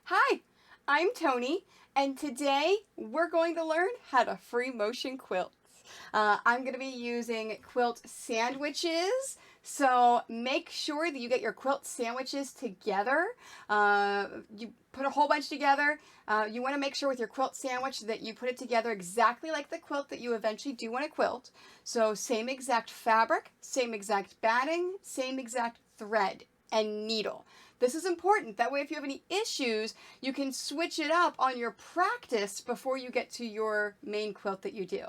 Hi, I'm Tony, and today we're going to learn how to free motion quilt. I'm going to be using Quilt Sandwiches, so make sure that you get your quilt sandwiches together. You put a whole bunch together. You want to make sure with your quilt sandwich that you put it together exactly like the quilt that you eventually do want to quilt. So same exact fabric, same exact batting, same exact thread and needle. This is important. That way, if you have any issues, you can switch it up on your practice before you get to your main quilt that you do.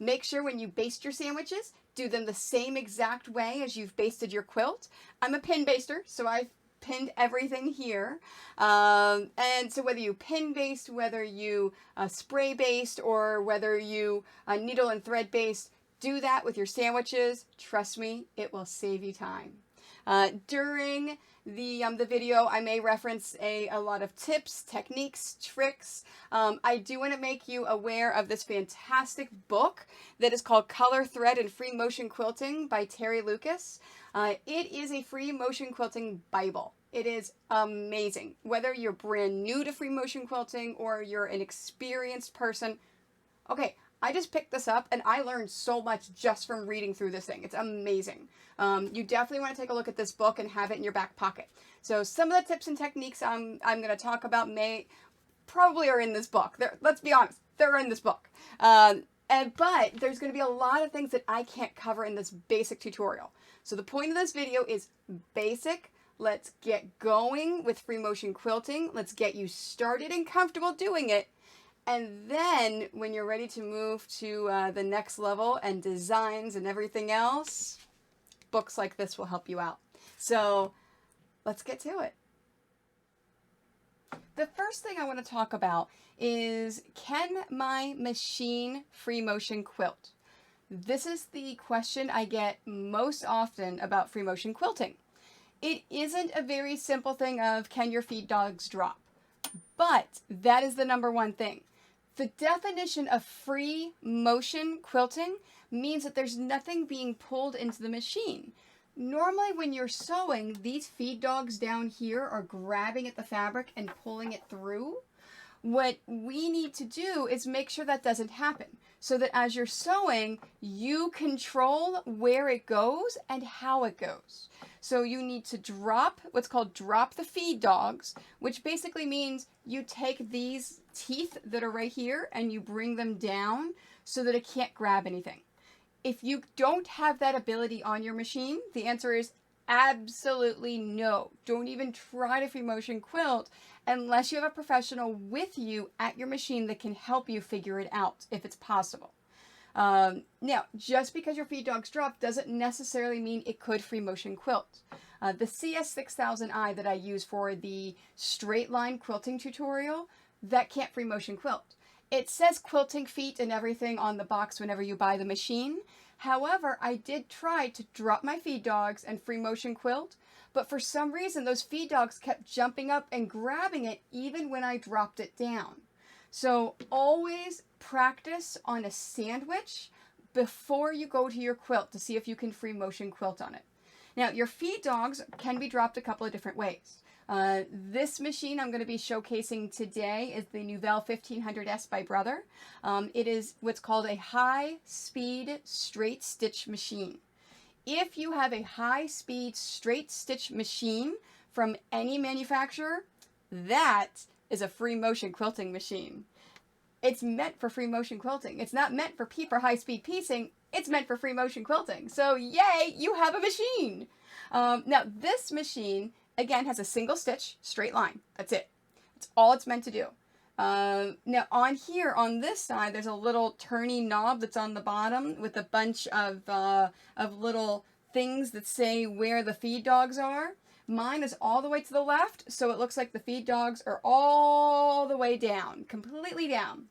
Make sure when you baste your sandwiches, do them the same exact way as you've basted your quilt. I'm a pin baster, so I've pinned everything here. And so whether you pin baste, whether you spray baste, or whether you needle and thread baste, do that with your sandwiches. Trust me, it will save you time. During the video, I may reference a lot of tips, techniques, tricks. I do want to make you aware of this fantastic book that is called Color, Thread, and Free Motion Quilting by Terry Lucas. It is a free motion quilting Bible. It is amazing. Whether you're brand new to free motion quilting or you're an experienced person, okay, I just picked this up and I learned so much just from reading through this thing. It's amazing. You definitely want to take a look at this book and have it in your back pocket. So some of the tips and techniques I'm going to talk about probably are in this book. Let's be honest, they're in this book. But there's going to be a lot of things that I can't cover in this basic tutorial. So the point of this video is basic. Let's get going with free motion quilting. Let's get you started and comfortable doing it. And then when you're ready to move to the next level and designs and everything else, books like this will help you out. So let's get to it. The first thing I want to talk about is, can my machine free motion quilt? This is the question I get most often about free motion quilting. It isn't a very simple thing of, can your feed dogs drop? But that is the number one thing. The definition of free motion quilting means that there's nothing being pulled into the machine. Normally when you're sewing, these feed dogs down here are grabbing at the fabric and pulling it through. What we need to do is make sure that doesn't happen, so that as you're sewing, you control where it goes and how it goes. So you need to drop what's called drop the feed dogs, which basically means you take these teeth that are right here and you bring them down so that it can't grab anything. If you don't have that ability on your machine, the answer is absolutely no. Don't even try to free motion quilt unless you have a professional with you at your machine that can help you figure it out if it's possible. Now, just because your feed dogs drop doesn't necessarily mean it could free motion quilt. The CS6000i that I use for the straight line quilting tutorial, that can't free motion quilt. It says quilting feet and everything on the box whenever you buy the machine. However, I did try to drop my feed dogs and free motion quilt, but for some reason those feed dogs kept jumping up and grabbing it even when I dropped it down. So always practice on a sandwich before you go to your quilt to see if you can free motion quilt on it. Now, your feed dogs can be dropped a couple of different ways. This machine I'm going to be showcasing today is the Nouvelle 1500S by Brother. It is what's called a high-speed straight stitch machine. If you have a high-speed straight stitch machine from any manufacturer, that is a free motion quilting machine. It's meant for free motion quilting. It's not meant for high-speed piecing. It's meant for free motion quilting. So yay, you have a machine. Now this machine, again, has a single stitch, straight line. That's it. That's all it's meant to do. Now on here, on this side, there's a little turny knob that's on the bottom with a bunch of little things that say where the feed dogs are. Mine is all the way to the left, so it looks like the feed dogs are all the way down, completely down.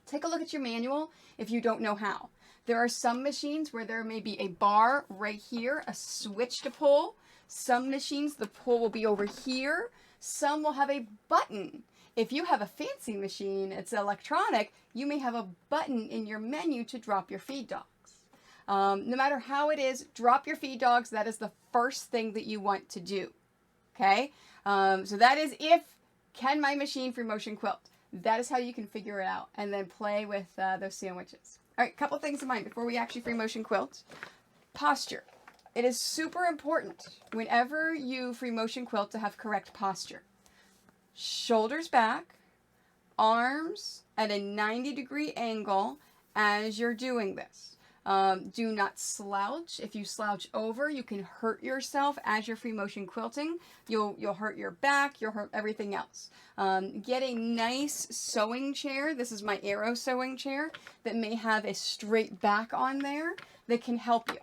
Take a look at your manual if you don't know how. There are some machines where there may be a bar right here, a switch to pull. Some machines, the pull will be over here. Some will have a button. If you have a fancy machine, it's electronic, you may have a button in your menu to drop your feed dogs. No matter how it is, drop your feed dogs. That is the first thing that you want to do. Okay? So that is if Can my machine free motion quilt? That is how you can figure it out and then play with those sandwiches. All right, couple things in mind before we actually free motion quilt. Posture. It is super important whenever you free motion quilt to have correct posture. Shoulders back, arms at a 90-degree angle as you're doing this. Do not slouch. If you slouch over, you can hurt yourself as you're free motion quilting. You'll hurt your back, you'll hurt everything else. Get a nice sewing chair. This is my Arrow sewing chair that may have a straight back on there that can help you.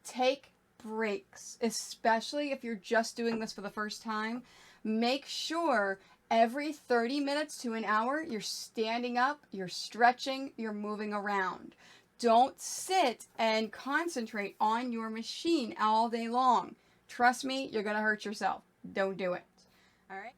Take breaks, especially if you're just doing this for the first time. Make sure every 30 minutes to an hour, you're standing up, you're stretching, you're moving around. Don't sit and concentrate on your machine all day long. Trust me, you're going to hurt yourself. Don't do it. All right.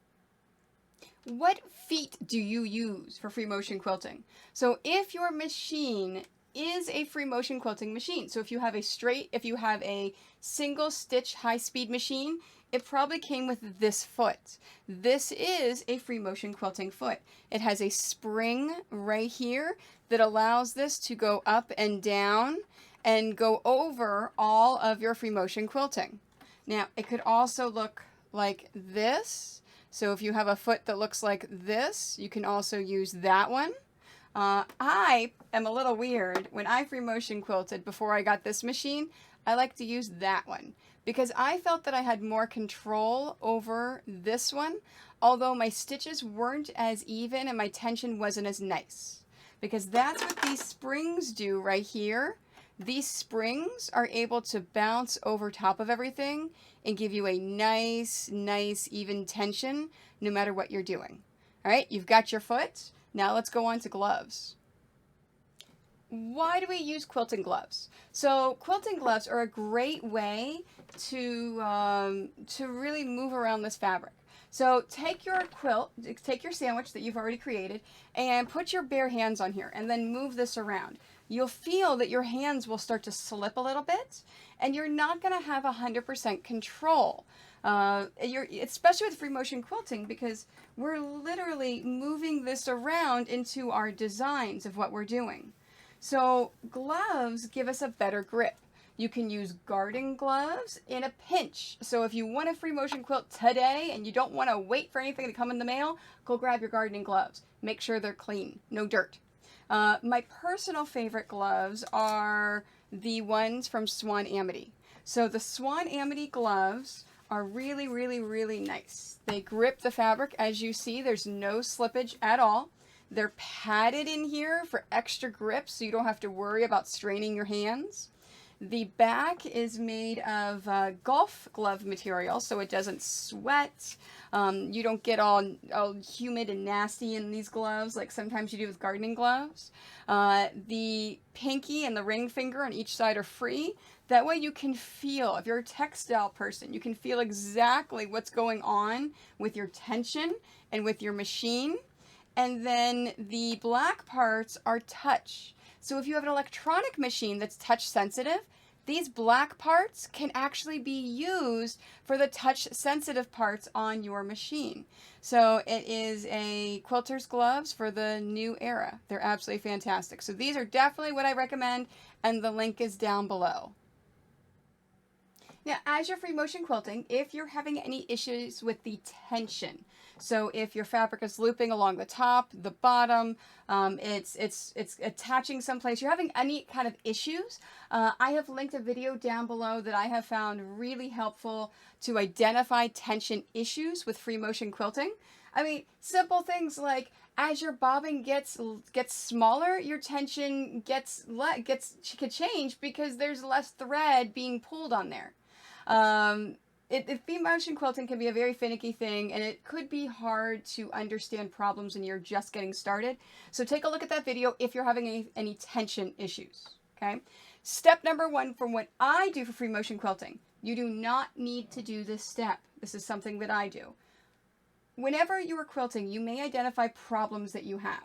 What feet do you use for free motion quilting? So if your machine is a free motion quilting machine, so if you have a single stitch high speed machine, it probably came with this foot. This is a free motion quilting foot. It has a spring right here that allows this to go up and down and go over all of your free motion quilting. Now, it could also look like this. So if you have a foot that looks like this, you can also use that one. I am a little weird. When I free motion quilted before I got this machine, I like to use that one because I felt that I had more control over this one, although my stitches weren't as even and my tension wasn't as nice. Because that's what these springs do right here. These springs are able to bounce over top of everything and give you a nice, even tension no matter what you're doing. All right, you've got your foot. Now let's go on to gloves. Why do we use quilting gloves? So quilting gloves are a great way to really move around this fabric. So take your sandwich that you've already created and put your bare hands on here and then move this around. You'll feel that your hands will start to slip a little bit and you're not going to have 100% control. Especially with free motion quilting because we're literally moving this around into our designs of what we're doing. So gloves give us a better grip. You can use garden gloves in a pinch. So if you want a free motion quilt today and you don't want to wait for anything to come in the mail, go grab your gardening gloves. Make sure they're clean, no dirt. My personal favorite gloves are the ones from Swan Amity. So the Swan Amity gloves are really nice. They grip the fabric. As you see, there's no slippage at all. They're padded in here for extra grip so you don't have to worry about straining your hands. The back is made of golf glove material so it doesn't sweat. You don't get all humid and nasty in these gloves like sometimes you do with gardening gloves. The pinky and the ring finger on each side are free. That way you can feel, if you're a textile person, you can feel exactly what's going on with your tension and with your machine. And then the black parts are touch. So if you have an electronic machine that's touch sensitive, these black parts can actually be used for the touch sensitive parts on your machine. So it is a quilter's gloves for the new era. They're absolutely fantastic. So these are definitely what I recommend and the link is down below. Now, as you're free motion quilting, if you're having any issues with the tension, so if your fabric is looping along the top, the bottom, it's attaching someplace, you're having any kind of issues, I have linked a video down below that I have found really helpful to identify tension issues with free motion quilting. I mean, simple things like as your bobbin gets smaller, your tension could change because there's less thread being pulled on there. Free motion quilting can be a very finicky thing and it could be hard to understand problems when you're just getting started. So take a look at that video if you're having any tension issues, okay? Step number 1 from what I do for free motion quilting. You do not need to do this step. This is something that I do. Whenever you are quilting, you may identify problems that you have.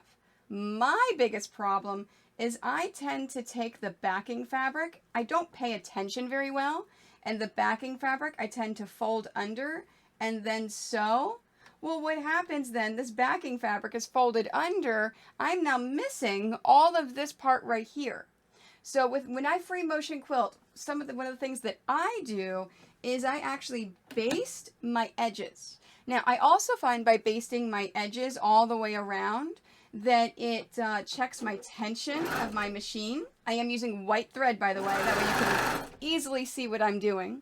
My biggest problem is I tend to take the backing fabric. I don't pay attention very well. And the backing fabric I tend to fold under and then sew. Well, what happens then, this backing fabric is folded under. I'm now missing all of this part right here. So when I free motion quilt, one of the things that I do is I actually baste my edges. Now, I also find by basting my edges all the way around that it checks my tension of my machine. I am using white thread, by the way, that way you can easily see what I'm doing.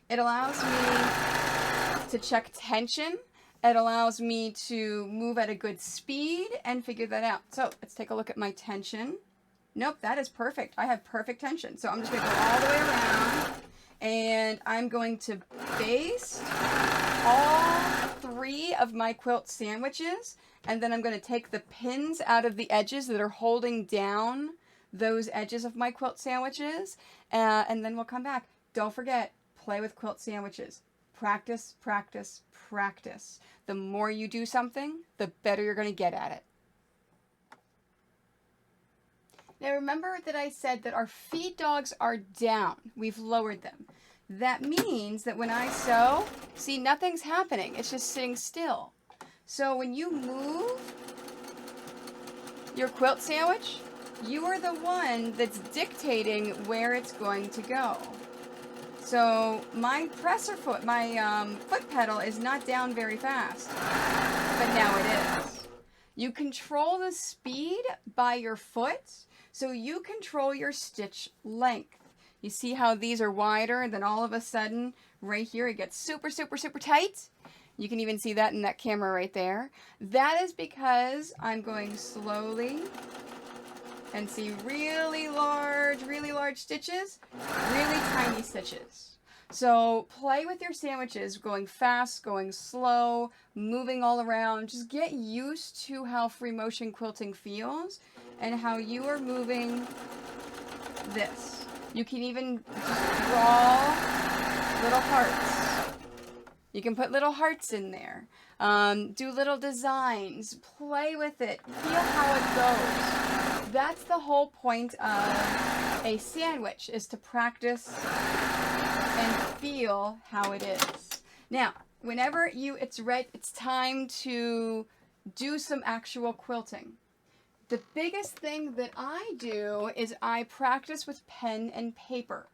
It allows me to check tension. It allows me to move at a good speed and figure that out. So let's take a look at my tension. Nope, that is perfect. I have perfect tension. So I'm just going to go all the way around, and I'm going to baste all 3 of my quilt sandwiches, and then I'm going to take the pins out of the edges that are holding down those edges of my quilt sandwiches, and then we'll come back. Don't forget, play with quilt sandwiches. Practice, practice, practice. The more you do something, the better you're going to get at it. Now remember that I said that our feed dogs are down. We've lowered them. That means that when I sew, see, nothing's happening. It's just sitting still. So when you move your quilt sandwich, you are the one that's dictating where it's going to go. So my presser foot, my foot pedal is not down very fast, but now it is. You control the speed by your foot, so you control your stitch length. You see how these are wider, and then all of a sudden, right here, it gets super, super, super tight. You can even see that in that camera right there. That is because I'm going slowly, and see really large stitches, really tiny stitches. So play with your sandwiches, going fast, going slow, moving all around. Just get used to how free motion quilting feels and how you are moving this. You can even just draw little hearts. You can put little hearts in there. Do little designs. Play with it. Feel how it goes. That's the whole point of a sandwich, is to practice and feel how it is. Now, whenever it's time to do some actual quilting. The biggest thing that I do is I practice with pen and paper.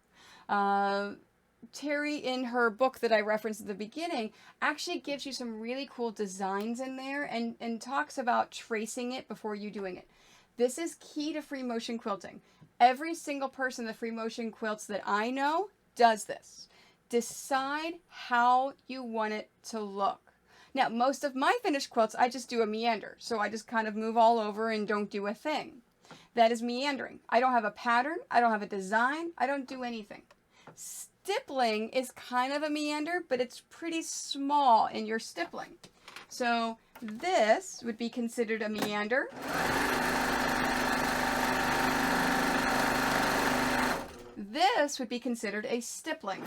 Terry, in her book that I referenced at the beginning, actually gives you some really cool designs in there and talks about tracing it before you doing it. This is key to free motion quilting. Every single person that free motion quilts that I know does this. Decide how you want it to look. Now, most of my finished quilts, I just do a meander. So I just kind of move all over and don't do a thing. That is meandering. I don't have a pattern. I don't have a design. I don't do anything. Stippling is kind of a meander, but it's pretty small in your stippling. So this would be considered a meander. This would be considered a stippling.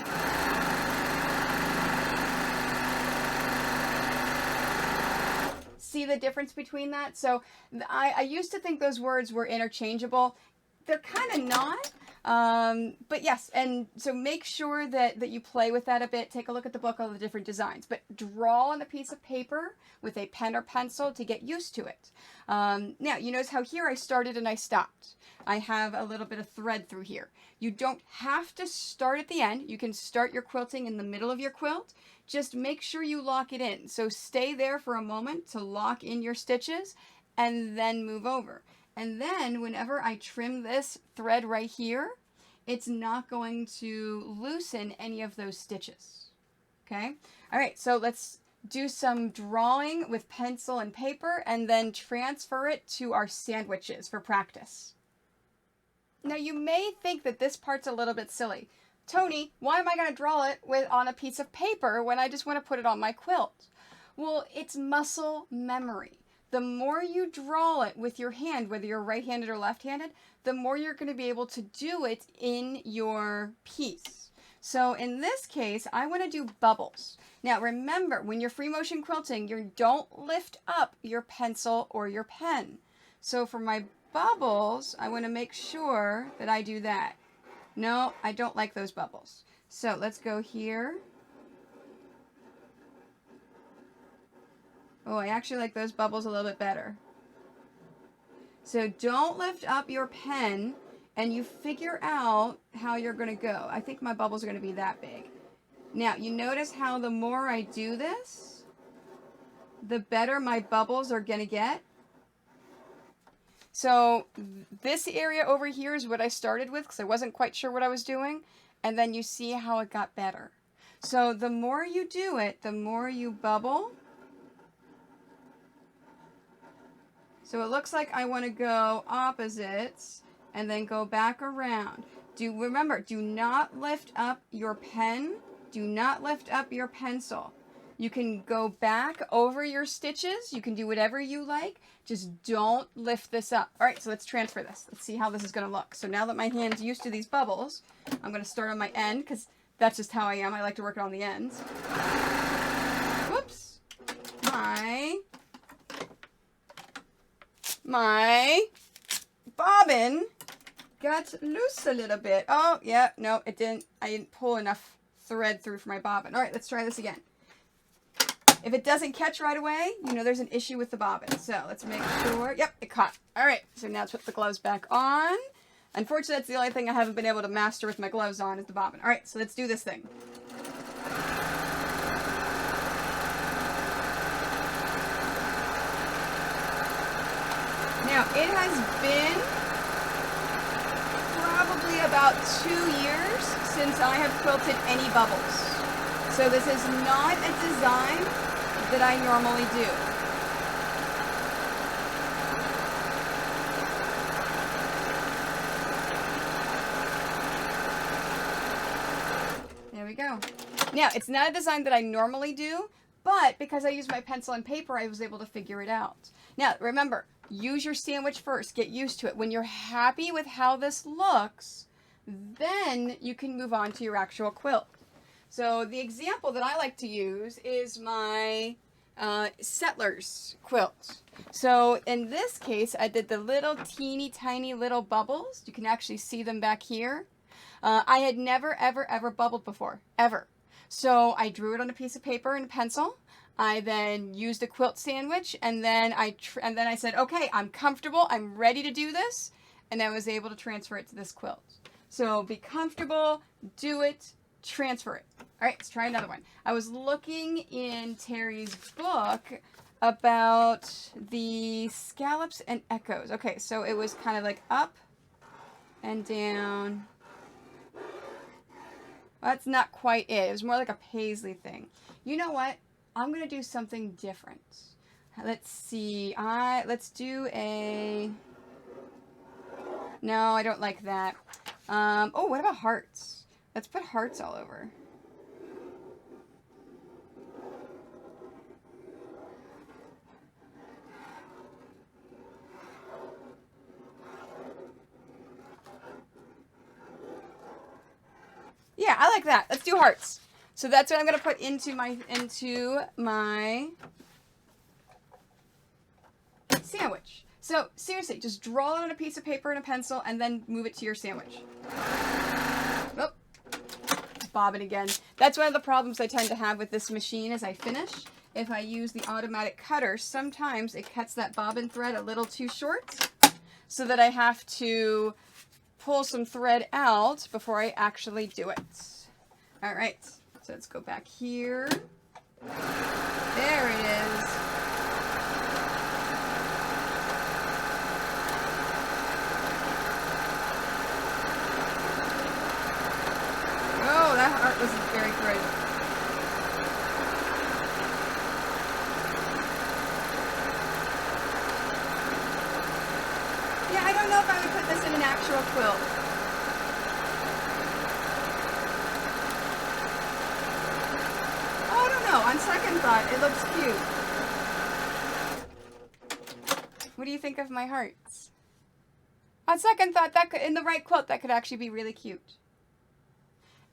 See the difference between that? So I used to think those words were interchangeable. They're kind of not. But yes, and so make sure that you play with that a bit. Take a look at the book, all the different designs. But draw on a piece of paper with a pen or pencil to get used to it. Now, you notice how here I started and I stopped. I have a little bit of thread through here. You don't have to start at the end. You can start your quilting in the middle of your quilt. Just make sure you lock it in. So stay there for a moment to lock in your stitches and then move over. And then whenever I trim this thread right here, it's not going to loosen any of those stitches. Okay? All right, so let's do some drawing with pencil and paper and then transfer it to our sandwiches for practice. Now you may think that this part's a little bit silly. Tony, why am I going to draw it on a piece of paper when I just want to put it on my quilt? Well, it's muscle memory. The more you draw it with your hand, whether you're right-handed or left-handed, the more you're going to be able to do it in your piece. So in this case, I want to do bubbles. Now remember, when you're free motion quilting, you don't lift up your pencil or your pen. So for my bubbles, I want to make sure that I do that. No, I don't like those bubbles. So let's go here. Oh, I actually like those bubbles a little bit better. So don't lift up your pen and you figure out how you're going to go. I think my bubbles are going to be that big. Now, you notice how the more I do this, the better my bubbles are going to get. So this area over here is what I started with because I wasn't quite sure what I was doing. And then you see how it got better. So the more you do it, the more you bubble. So it looks like I want to go opposites and then go back around. Remember, do not lift up your pen. Do not lift up your pencil. You can go back over your stitches. You can do whatever you like. Just don't lift this up. All right, so let's transfer this. Let's see how this is going to look. So now that my hand's used to these bubbles, I'm going to start on my end because that's just how I am. I like to work it on the ends. Whoops. My bobbin got loose a little bit. Oh, yeah, no, it didn't. I didn't pull enough thread through for my bobbin. All right, let's try this again. If it doesn't catch right away, you know there's an issue with the bobbin. So let's make sure. Yep, it caught. All right, so now let's put the gloves back on. Unfortunately, that's the only thing I haven't been able to master with my gloves on is the bobbin. All right, so let's do this thing. Now, it has been probably about 2 years since I have quilted any bubbles. So this is not a design that I normally do. There we go. Now, it's not a design that I normally do, but because I use my pencil and paper, I was able to figure it out. Now, remember, use your sandwich first. Get used to it. When you're happy with how this looks, then you can move on to your actual quilt. So the example that I like to use is my Settlers quilt. So in this case, I did the little teeny tiny little bubbles. You can actually see them back here. I had never, ever, ever bubbled before, ever. So I drew it on a piece of paper and a pencil. I then used a quilt sandwich, and then I said, okay, I'm comfortable, I'm ready to do this, and I was able to transfer it to this quilt. So be comfortable, do it, transfer it. All right, let's try another one. I was looking in Terry's book about the scallops and echoes. Okay, so it was kind of like up and down. Well, that's not quite it. It was more like a paisley thing. You know what? I'm going to do something different. Let's see. Let's do a... No, I don't like that. Oh, what about hearts? Let's put hearts all over. Yeah, I like that. Let's do hearts. So that's what I'm going to put into my sandwich. So seriously, just draw it on a piece of paper and a pencil and then move it to your sandwich. Oh, bobbin again. That's one of the problems I tend to have with this machine as I finish. If I use the automatic cutter, sometimes it cuts that bobbin thread a little too short so that I have to pull some thread out before I actually do it. All right. So let's go back here. There it is. Oh, that heart wasn't very good. Yeah, I don't know if I would put this in an actual quilt. On second thought, it looks cute. What do you think of my hearts? On second thought, that could, in the right quilt, that could actually be really cute.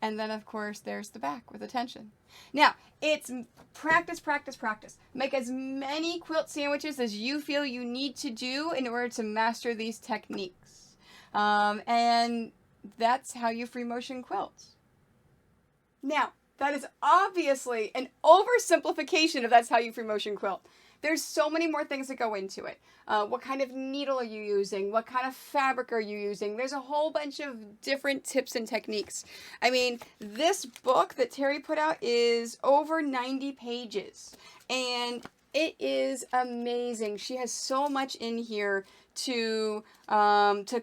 And then, of course, there's the back with attention. Now, it's practice, practice, practice. Make as many quilt sandwiches as you feel you need to do in order to master these techniques. And that's how you free motion quilt. Now, that is obviously an oversimplification of that's how you free motion quilt. there's so many more things that go into it. What kind of needle are you using? What kind of fabric are you using? There's a whole bunch of different tips and techniques. I mean, this book that Terry put out is over 90 pages, and it is amazing. She has so much in here to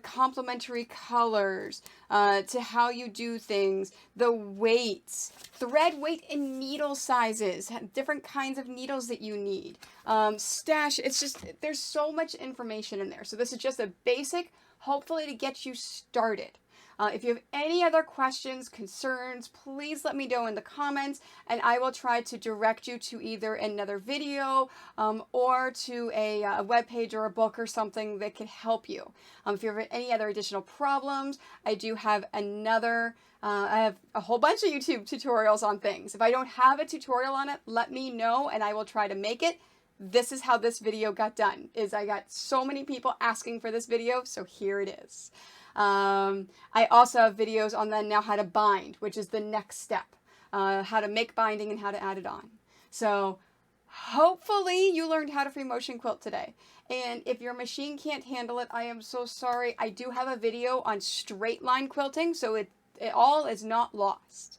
complementary colors, to how you do things, the weights, thread weight and needle sizes, different kinds of needles that you need, stash. It's just, there's so much information in there. So this is just a basic, hopefully to get you started. If you have any other questions, concerns, please let me know in the comments, and I will try to direct you to either another video or to a web page or a book or something that could help you. If you have any other additional problems, I do have I have a whole bunch of YouTube tutorials on things. If I don't have a tutorial on it, let me know and I will try to make it. This is how this video got done, is I got so many people asking for this video, so here it is. I also have videos on then now how to bind, which is the next step, how to make binding and how to add it on. So hopefully you learned how to free motion quilt today. And if your machine can't handle it, I am so sorry. I do have a video on straight line quilting, so it all is not lost.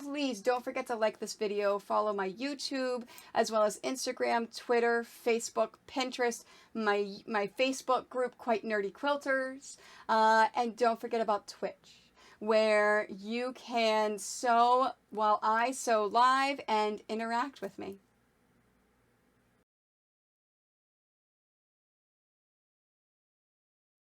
Please don't forget to like this video, follow my YouTube, as well as Instagram, Twitter, Facebook, Pinterest, my Facebook group, Quite Nerdy Quilters, and don't forget about Twitch, where you can sew while I sew live and interact with me.